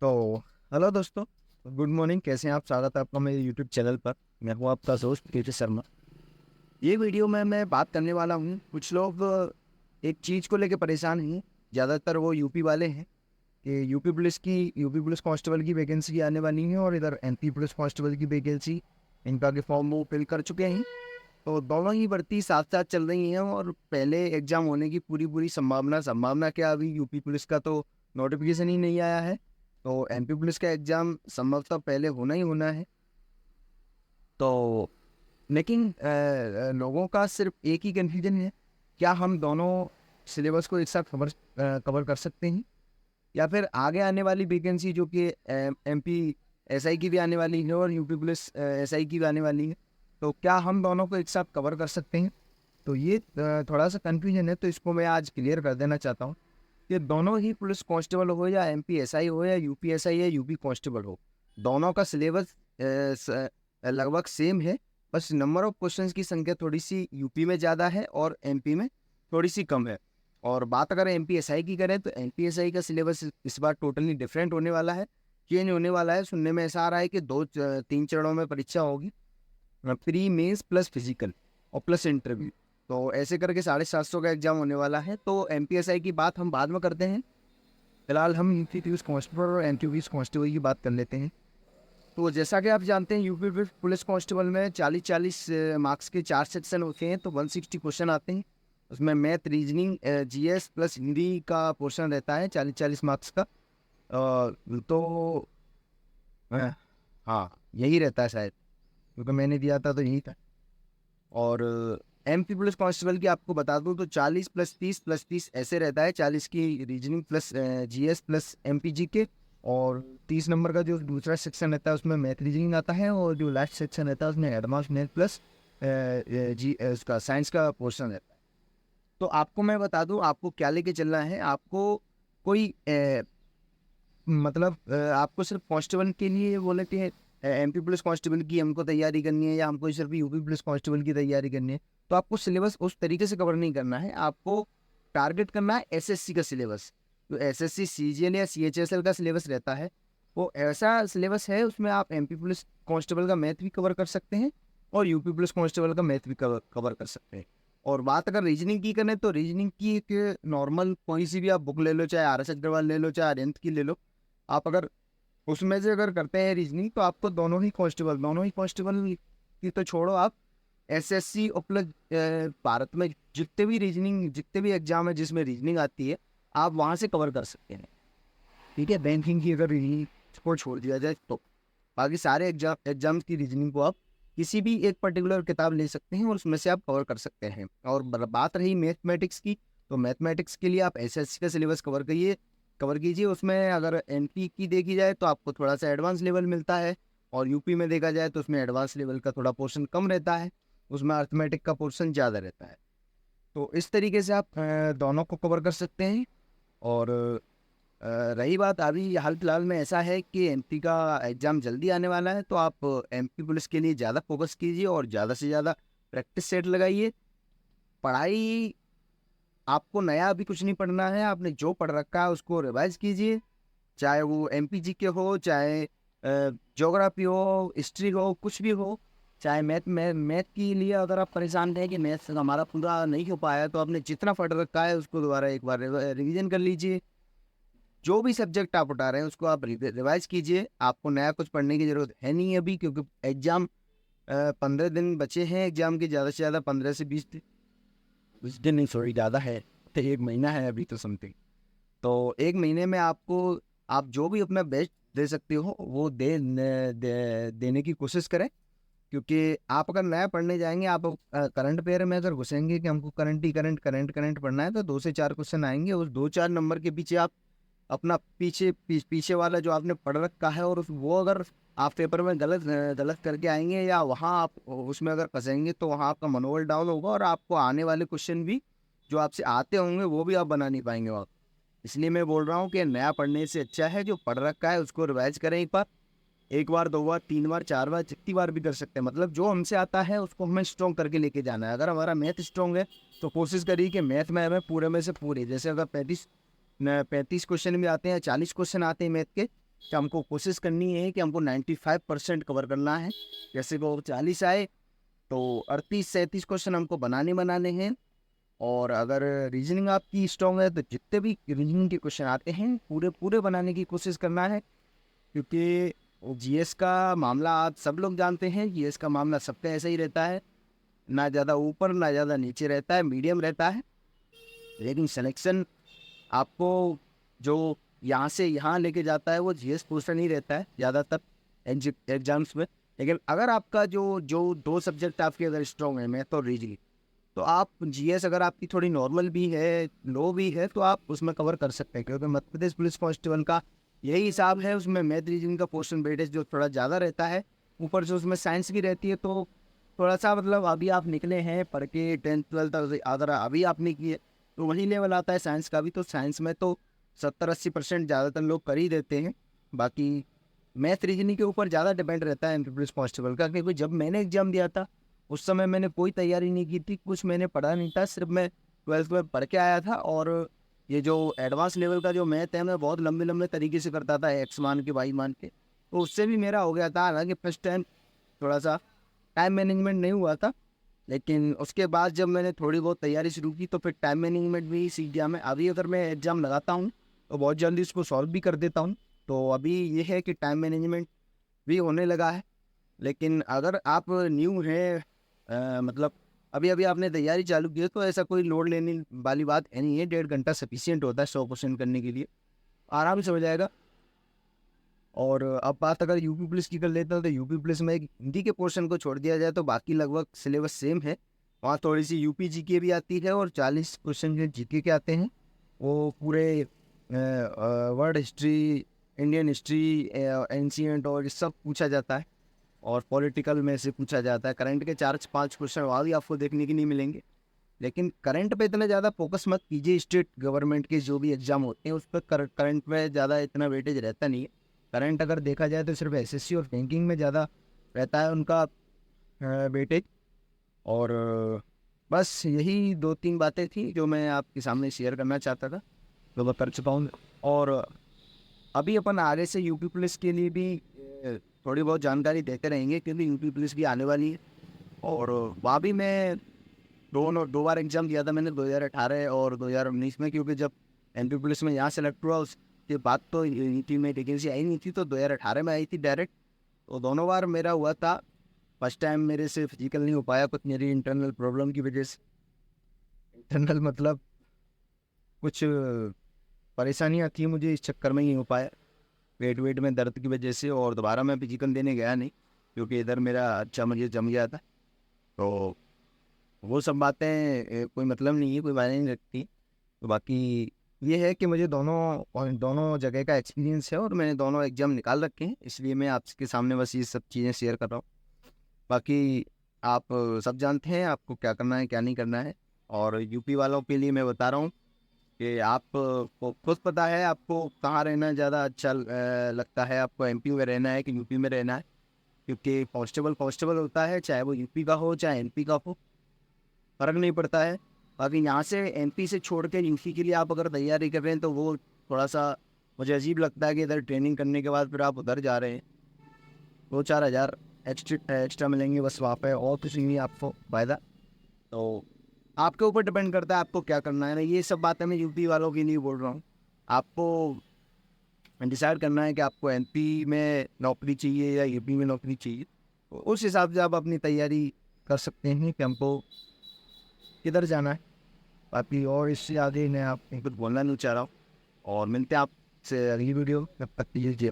तो हेलो दोस्तों, good morning. कैसे हैं आप? स्वागत है आपका मेरे यूट्यूब चैनल पर। मैं हूं आपका दोस्त केके शर्मा। ये वीडियो में मैं बात करने वाला हूं, कुछ लोग एक चीज़ को लेकर परेशान हैं। ज़्यादातर वो यूपी वाले हैं कि यूपी पुलिस कांस्टेबल की वैकेंसी आने वाली है और इधर एमपी पुलिस कांस्टेबल की वैकेंसी, इनका के फॉर्म वो फिल कर चुके हैं। तो दोनों ही भर्ती साथ साथ चल रही हैं और पहले एग्जाम होने की पूरी पूरी संभावना क्या, अभी यूपी पुलिस का तो नोटिफिकेशन ही नहीं आया है। तो एमपी पुलिस का एग्जाम संभवतः पहले होना ही होना है। तो लेकिन लोगों का सिर्फ एक ही कन्फ्यूजन है, क्या हम दोनों सिलेबस को एक साथ कवर कर सकते हैं, या फिर आगे आने वाली वैकेंसी जो कि एमपी एसआई की भी आने वाली है और यूपी पुलिस एसआई की भी आने वाली है, तो क्या हम दोनों को एक साथ कवर कर सकते हैं। तो ये थोड़ा सा कन्फ्यूजन है, तो इसको मैं आज क्लियर कर देना चाहता हूँ कि दोनों ही पुलिस कांस्टेबल हो या एमपी एसआई हो या यूपी एसआई या यूपी कांस्टेबल हो, दोनों का सिलेबस लगभग सेम है। बस नंबर ऑफ क्वेश्चंस की संख्या थोड़ी सी यूपी में ज़्यादा है और एमपी में थोड़ी सी कम है। और बात अगर एमपी एसआई की करें तो एमपी एसआई का सिलेबस इस बार टोटली डिफरेंट होने वाला है, चेंज होने वाला है। सुनने में ऐसा आ रहा है कि तीन चरणों में परीक्षा होगी, प्री मेंस प्लस फिजिकल और प्लस इंटरव्यू। तो ऐसे करके 750 का एग्जाम होने वाला है। तो एमपीएसआई की बात हम बाद में करते हैं, फिलहाल हम यूपी पुलिस कांस्टेबल और एमपी पुलिस कांस्टेबल की बात कर लेते हैं। तो जैसा कि आप जानते हैं, यूपी पुलिस कांस्टेबल में 40-40 मार्क्स के 4 सेक्शन होते हैं, तो 160 क्वेश्चन आते हैं। उसमें math, reasoning, GS plus Hindi का पोर्शन रहता है 40-40 मार्क्स का। तो हाँ, यही रहता है शायद, क्योंकि मैंने दिया था तो यही था। और एमपी पुलिस कांस्टेबल की आपको बता दूं तो 40+30+30 ऐसे रहता है। 40 की reasoning plus GS plus MPG के, और 30 नंबर का जो दूसरा सेक्शन रहता है उसमें मैथ रीजनिंग आता है, और जो लास्ट सेक्शन रहता है उसमें एडवांस मैथ प्लस जी उसका साइंस का पोर्शन रहता है। तो आपको मैं बता दूं आपको क्या लेके चलना है। आपको कोई मतलब आपको सिर्फ कांस्टेबल के लिए बोले कि एमपी पुलिस कांस्टेबल की हमको तैयारी करनी है या हमको सिर्फ यूपी पुलिस कांस्टेबल की तैयारी करनी है, तो आपको सिलेबस उस तरीके से कवर नहीं करना है। आपको टारगेट करना है एसएससी का सिलेबस। तो एसएससी सीजीएल या सीएचएसएल का सिलेबस रहता है, वो ऐसा सिलेबस है, उसमें आप एमपी पुलिस कांस्टेबल का मैथ भी कवर कर सकते हैं और यूपी पुलिस कांस्टेबल का मैथ भी कवर कर सकते हैं। और बात अगर रीजनिंग की करें तो रीजनिंग की एक नॉर्मल कोई सी भी आप बुक ले लो, चाहे आर एस अग्रवाल ले लो, चाहे आर्यंत की ले लो। आप अगर उसमें से अगर करते हैं रीजनिंग, तो आपको दोनों ही कांस्टेबल की तो छोड़ो, आप एसएससी और प्लस भारत में जितने भी एग्जाम है जिसमें रीजनिंग आती है, आप वहाँ से कवर कर सकते हैं। ठीक है, बैंकिंग की अगर रीजनिंग को छोड़ दिया जाए तो बाकी सारे एग्जाम्स की रीजनिंग को आप किसी भी एक पर्टिकुलर किताब ले सकते हैं और उसमें से आप कवर कर सकते हैं। और बात रही मैथमेटिक्स की, तो मैथमेटिक्स के लिए आप एसएससी का सिलेबस कवर कीजिए। उसमें अगर एनपी की देखी जाए तो आपको थोड़ा सा एडवांस लेवल मिलता है, और यूपी में देखा जाए तो उसमें एडवांस लेवल का थोड़ा पोर्शन कम रहता है, उसमें अर्थमेटिक का पोर्शन ज़्यादा रहता है। तो इस तरीके से आप दोनों को कवर कर सकते हैं। और रही बात, अभी हाल फिलहाल में ऐसा है कि एमपी का एग्ज़ाम जल्दी आने वाला है, तो आप एमपी पुलिस के लिए ज़्यादा फोकस कीजिए और ज़्यादा से ज़्यादा प्रैक्टिस सेट लगाइए। पढ़ाई आपको नया अभी कुछ नहीं पढ़ना है, आपने जो पढ़ रखा है उसको रिवाइज कीजिए, चाहे वो एमपीजी के हो, चाहे ज्योग्राफी हो, हिस्ट्री हो, कुछ भी हो। चाहे मैथ के लिए अगर आप परेशान हैं कि मैथ हमारा पूरा नहीं हो पाया, तो आपने जितना पढ़ रखा है उसको दोबारा एक बार रिवीजन कर लीजिए। जो भी सब्जेक्ट आप उठा रहे हैं उसको आप रिवाइज कीजिए। आपको नया कुछ पढ़ने की ज़रूरत है नहीं अभी, क्योंकि एग्ज़ाम 15 दिन बचे हैं एग्ज़ाम के, ज़्यादा से ज़्यादा 15 से 20 दिन। 20 दिन नहीं, सॉरी, ज़्यादा है, तो 1 महीना है अभी तो समथिंग। तो 1 महीने में आप जो भी अपना बेस्ट दे सकते हो वो देने की कोशिश करें। क्योंकि आप अगर नया पढ़ने जाएंगे, आप करंट अफेयर में अगर घुसेंगे कि हमको करंट पढ़ना है, तो 2 से 4 क्वेश्चन आएंगे। उस 2-4 नंबर के पीछे आप अपना पीछे वाला जो आपने पढ़ रखा है, और वो अगर आप पेपर में गलत करके आएंगे या वहाँ आप उसमें अगर फंसेंगे, तो वहाँ आपका मनोबल डाउन होगा और आपको आने वाले क्वेश्चन भी जो आपसे आते होंगे वो भी आप बना नहीं पाएंगे वहाँ। इसलिए मैं बोल रहा हूँ कि नया पढ़ने से अच्छा है जो पढ़ रखा है उसको रिवाइज करें एक बार 2 बार 3 बार 4 बार, जितनी बार भी कर सकते हैं। मतलब जो हमसे आता है उसको हमें स्ट्रॉन्ग करके लेके जाना है। अगर हमारा मैथ स्ट्रॉन्ग है तो कोशिश करिए कि मैथ में हमें पूरे में से पूरे, जैसे अगर 35 क्वेश्चन भी आते हैं, 40 क्वेश्चन आते हैं मैथ के, कि हमको कोशिश करनी है कि हमको 95% कवर करना है। जैसे वो 40 आए तो 38-37 क्वेश्चन हमको बनाने हैं। और अगर रीजनिंग आपकी स्ट्रांग है तो जितने भी रीजनिंग के क्वेश्चन आते हैं पूरे पूरे बनाने की कोशिश करना है, क्योंकि जीएस का मामला आप सब लोग जानते हैं। जीएस का मामला सबका ऐसा ही रहता है, ना ज़्यादा ऊपर ना ज़्यादा नीचे रहता है, मीडियम रहता है। लेकिन सिलेक्शन आपको जो यहाँ से यहाँ लेके जाता है वो जीएस पोर्शन ही रहता है ज़्यादातर एग्जाम्स में। लेकिन अगर आपका जो जो दो सब्जेक्ट आपके अगर स्ट्रॉन्ग है, मैथ और रीजनिंग, तो आप जीएस अगर आपकी थोड़ी नॉर्मल भी है, लो भी है, तो आप उसमें कवर कर सकते हैं। क्योंकि मध्य प्रदेश पुलिस कांस्टेबल का यही हिसाब है, उसमें मैथ रीजनिंग का पोर्शन वेटेज जो थोड़ा ज़्यादा रहता है, ऊपर से उसमें साइंस भी रहती है। तो थोड़ा सा मतलब अभी आप निकले हैं पढ़ के 10th 12th अगर अभी आपने किए तो वही लेवल आता है साइंस का भी। तो साइंस में तो 70-80% ज़्यादातर लोग कर ही देते हैं। बाकी मैथ रीजनिंग के ऊपर ज़्यादा डिपेंड रहता है एमपी पुलिस कांस्टेबल का, क्योंकि जब मैंने एग्जाम दिया था उस समय मैंने कोई तैयारी नहीं की थी, कुछ मैंने पढ़ा नहीं था, सिर्फ मैं 12th में पढ़ के आया था। और ये जो एडवांस लेवल का जो मैथ है मैं बहुत लंबे लंबे तरीके से करता था, एक्स मान के वाई मान के, तो उससे भी मेरा हो गया था। हालांकि फर्स्ट टाइम थोड़ा सा टाइम मैनेजमेंट नहीं हुआ था, लेकिन उसके बाद जब मैंने थोड़ी बहुत तैयारी शुरू की तो फिर टाइम मैनेजमेंट भी सीख गया मैं। अभी अगर मैं एग्ज़ाम लगाता हूँ तो बहुत जल्दी उसको सॉल्व भी कर देता हूँ। तो अभी ये है कि टाइम मैनेजमेंट भी होने लगा है। लेकिन अगर आप न्यू हैं, मतलब अभी अभी आपने तैयारी चालू की है, तो ऐसा कोई लोड लेने वाली बात है नहीं है। 1.5 घंटा सफिशियंट होता है 100% करने के लिए, आराम से हो जाएगा। और अब बात अगर यूपी पुलिस की कर लेते हैं तो यूपी पुलिस में एक हिंदी के पोर्शन को छोड़ दिया जाए तो बाकी लगभग सिलेबस सेम है। वहाँ थोड़ी सी यूपी जीके भी आती है और 40 क्वेश्चन जो जीके के आते हैं वो पूरे world history, Indian history, ancient और ये सब पूछा जाता है। और पॉलिटिकल में से पूछा जाता है। करंट के 4-5 क्वेश्चन वहाँ भी आपको देखने के नहीं मिलेंगे। लेकिन करंट पे इतना ज़्यादा फोकस मत कीजिए, स्टेट गवर्नमेंट के जो भी एग्जाम होते हैं उस पर करंट में ज़्यादा इतना वेटेज रहता नहीं है। करंट अगर देखा जाए तो सिर्फ एसएससी और बैंकिंग में ज़्यादा रहता है उनका वेटेज। और बस यही 2-3 बातें थी जो मैं आपके सामने शेयर करना चाहता था, जो मैं कर चुका हूँ। और अभी अपन आगे से यूपी पुलिस के लिए भी थोड़ी बहुत जानकारी देते रहेंगे, क्योंकि यूपी पुलिस भी आने वाली है। और वहाँ भी मैं दो बार एग्ज़ाम दिया था मैंने, 2018 और 2019 में। क्योंकि जब एमपी पुलिस में यहाँ सेलेक्ट हुआ उसके बाद तो यूपी में वैकेंसी आई नहीं थी, तो 2018 में आई थी डायरेक्ट। तो दोनों बार मेरा हुआ था। फर्स्ट टाइम मेरे से फिजिकल नहीं हो पाया कुछ मेरी इंटरनल प्रॉब्लम की वजह से। इंटरनल मतलब कुछ परेशानियाँ थी मुझे, इस चक्कर में ही हो पाया, पेट वेट में दर्द की वजह से। और दोबारा मैं फिजिकल देने गया नहीं, क्योंकि इधर मेरा अच्छा मुझे जम गया था। तो वो सब बातें कोई मतलब नहीं है, कोई मायने नहीं रखती। तो बाकी ये है कि मुझे दोनों जगह का एक्सपीरियंस है और मैंने दोनों एग्जाम निकाल रखे हैं, इसलिए मैं आपके सामने बस ये सब चीज़ें शेयर कर रहा हूँ। बाकी आप सब जानते हैं आपको क्या करना है क्या नहीं करना है। और यूपी वालों के लिए मैं बता रहा हूँ कि आप को खुद पता है आपको कहाँ रहना ज़्यादा अच्छा लगता है, आपको एमपी में रहना है कि यूपी में रहना है। क्योंकि कांस्टेबल होता है, चाहे वो यूपी का हो चाहे एमपी का हो, फ़र्क नहीं पड़ता है। बाकी यहाँ से एमपी से छोड़ के यूपी के लिए आप अगर तैयारी कर रहे हैं तो वो थोड़ा सा मुझे अजीब लगता है कि इधर ट्रेनिंग करने के बाद फिर आप उधर जा रहे हैं, 2-4 हज़ार एक्स्ट्रा मिलेंगे बस वहाँ पे, और कुछ नहीं आपको फ़ायदा। तो आपके ऊपर डिपेंड करता है आपको क्या करना है ना। ये सब बातें मैं यूपी वालों के लिए बोल रहा हूँ। आपको डिसाइड करना है कि आपको एमपी में नौकरी चाहिए या यूपी में नौकरी चाहिए, तो उस हिसाब से आप अपनी तैयारी कर सकते हैं कि हमको किधर जाना है। बाकी और इससे आगे मैं आप कुछ बोलना नहीं चाह रहा हूँ। और मिलते हैं आपसे अगली वीडियो, तब तक लीजिए।